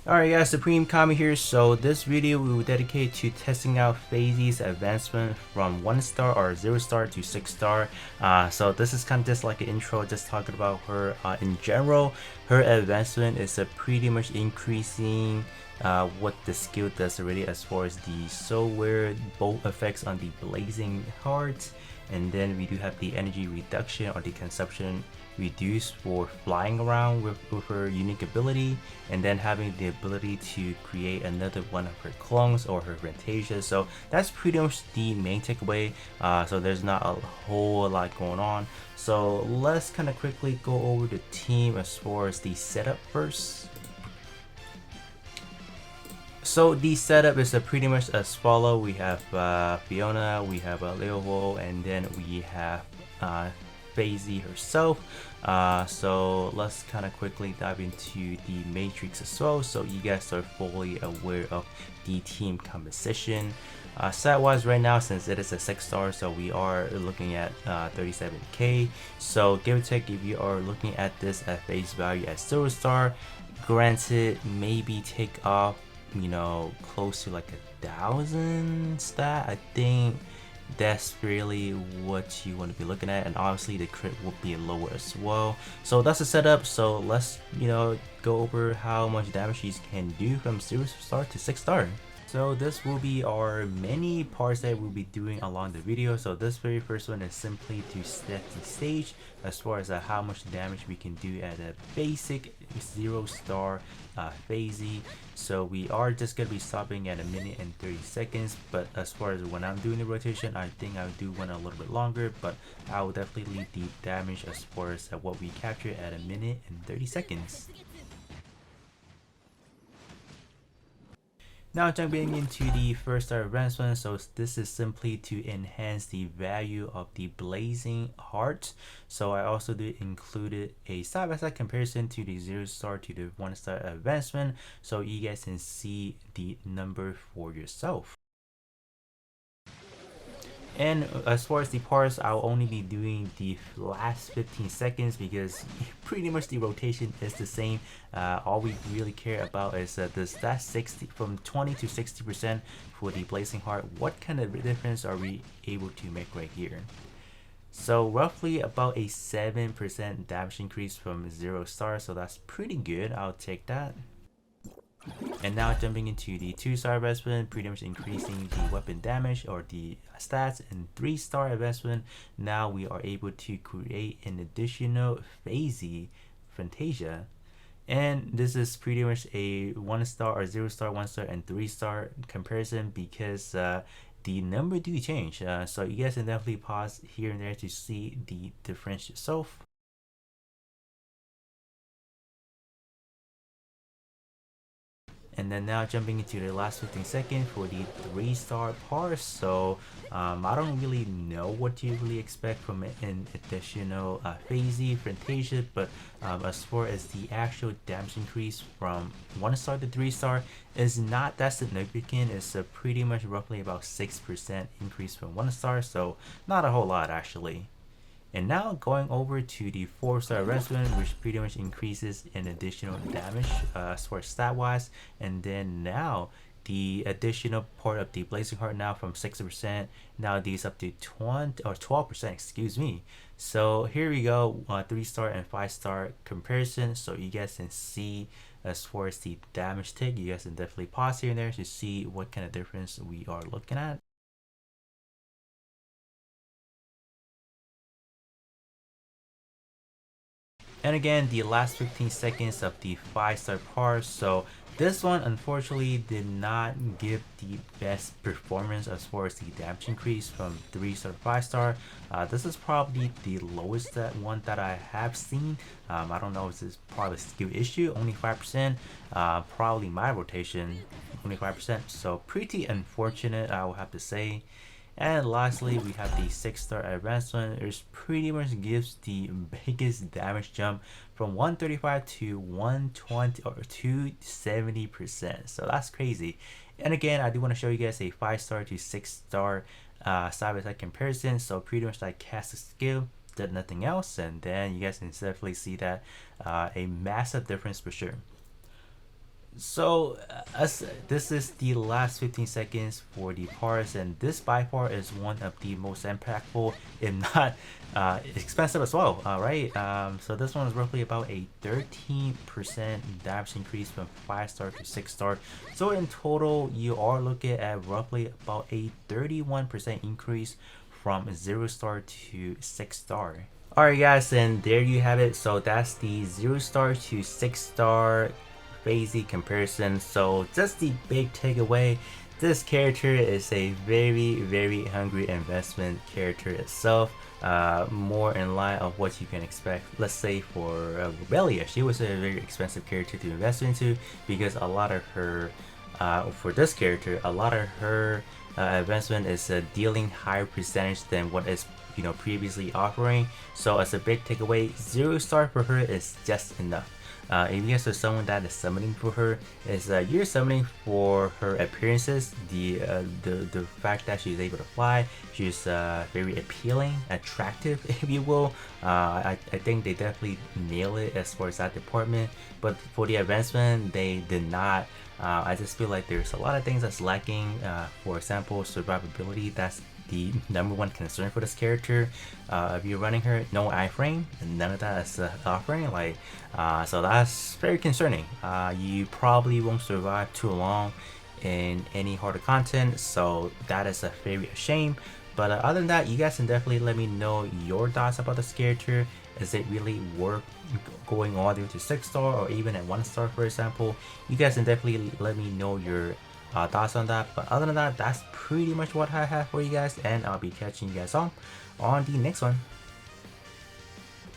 Alright guys, Supreme Kami here. So this video we will dedicate to testing out Fei Se's advancement from 1 star or 0 star to 6 star. So this is kind of just like an intro, just talking about her in general. Her advancement is pretty much increasing what the skill does already, as far as the soul wear bolt effects on the blazing heart. And then we do have the energy reduction or the consumption reduced for flying around with her unique ability, and then having the ability to create another one of her clones or her Fantasia. So that's pretty much the main takeaway. So there's not a whole lot going on. So let's kind of quickly go over the team as far as the setup first. So the setup is pretty much as follow. We have Fiona, we have Leovo, and then we have Fei Se herself. So let's kind of quickly dive into the matrix as well, so you guys are fully aware of the team composition. Stat wise right now, since it is a 6 star, so we are looking at 37k. So give or take, if you are looking at this at face value at 0 star, granted maybe take off, you know, close to like 1,000 stat, I think that's really what you want to be looking at. And obviously the crit will be lower as well. So that's the setup. So let's, you know, go over how much damage she can do from 0 star to 6 star. So this will be our many parts that we'll be doing along the video. So this very first one is simply to set the stage as far as how much damage we can do at a basic 0 star Fei Se. So we are just going to be stopping at 1 minute and 30 seconds. But as far as when I'm doing the rotation, I think I'll do one a little bit longer. But I will definitely leave the damage as far as what we capture at 1 minute and 30 seconds. Now jumping into the first star advancement, so this is simply to enhance the value of the blazing heart. So I also did included a side-by-side comparison to the 0 star to the 1 star advancement, so you guys can see the number for yourself. And as far as the parts, I'll only be doing the last 15 seconds because pretty much the rotation is the same. All we really care about is that 60 from 20 to 60% for the blazing heart. What kind of difference are we able to make right here? So roughly about a 7% damage increase from 0 star, so that's pretty good. I'll take that. And now jumping into the 2 star advancement, pretty much increasing the weapon damage or the stats. And 3 star advancement, now we are able to create an additional Fei Se Fantasia. And this is pretty much a 1 star or 0 star, 1 star, and 3 star comparison because the number do change. So you guys can definitely pause here and there to see the difference yourself. And then now jumping into the last 15 seconds for the 3 star parts. So I don't really know what to really expect from an additional Fei Se Fantasia, but as far as the actual damage increase from 1 star to 3 star is not that significant. It's pretty much roughly about 6% increase from 1 star, so not a whole lot actually. And now going over to the 4 star advancement, which pretty much increases an additional damage as far as stat wise. And then now the additional part of the blazing heart now from 6%, now these up to 20 or 12%, excuse me. So here we go, 3 star and 5 star comparison, so you guys can see as far as the damage take. You guys can definitely pause here and there to see what kind of difference we are looking at. And again, the last 15 seconds of the 5 star part. So this one unfortunately did not give the best performance as far as the damage increase from 3 star to 5 star. This is probably the lowest one that I have seen. I don't know if this is probably a skill issue, only 5%. Probably my rotation, only 5%. So pretty unfortunate, I will have to say. And lastly, we have the 6 star advancement, which pretty much gives the biggest damage jump from 135 to 120 or 270%. So that's crazy. And again, I do want to show you guys a 5 star to 6 star side-by-side comparison. So pretty much like cast a skill, did nothing else, and then you guys can definitely see that a massive difference for sure. So as this is the last 15 seconds for the parts, and this by far is one of the most impactful, if not expensive as well. Right. So this one is roughly about a 13% damage increase from 5-star to 6-star. So in total, you are looking at roughly about a 31% increase from 0-star to 6-star. Alright guys, and there you have it. So that's the 0-star to 6-star Fei Se comparison. So just the big takeaway, this character is a very hungry investment character itself. More in line of what you can expect. Let's say for Rebellia, she was a very expensive character to invest into because a lot of her, for this character, a lot of her investment is dealing higher percentage than what is previously offering. So as a big takeaway, 0-star for her is just enough. If you guys are someone that is summoning for her, is you're summoning for her appearances, the fact that she's able to fly, she's very appealing, attractive, if you will. I think they definitely nail it as far as that department. But for the advancement, they did not. I just feel like there's a lot of things that's lacking. For example, survivability. That's the #1 concern for this character. If you're running her no iframe, none of that is offering, like so that's very concerning. You probably won't survive too long in any harder content, so that is a very shame. But other than that, you guys can definitely let me know your thoughts about this character. Is it really worth going all the way to 6-star or even at 1-star, for example? You guys can definitely let me know your thoughts on that. But other than that, that's pretty much what I have for you guys, and I'll be catching you guys on the next one.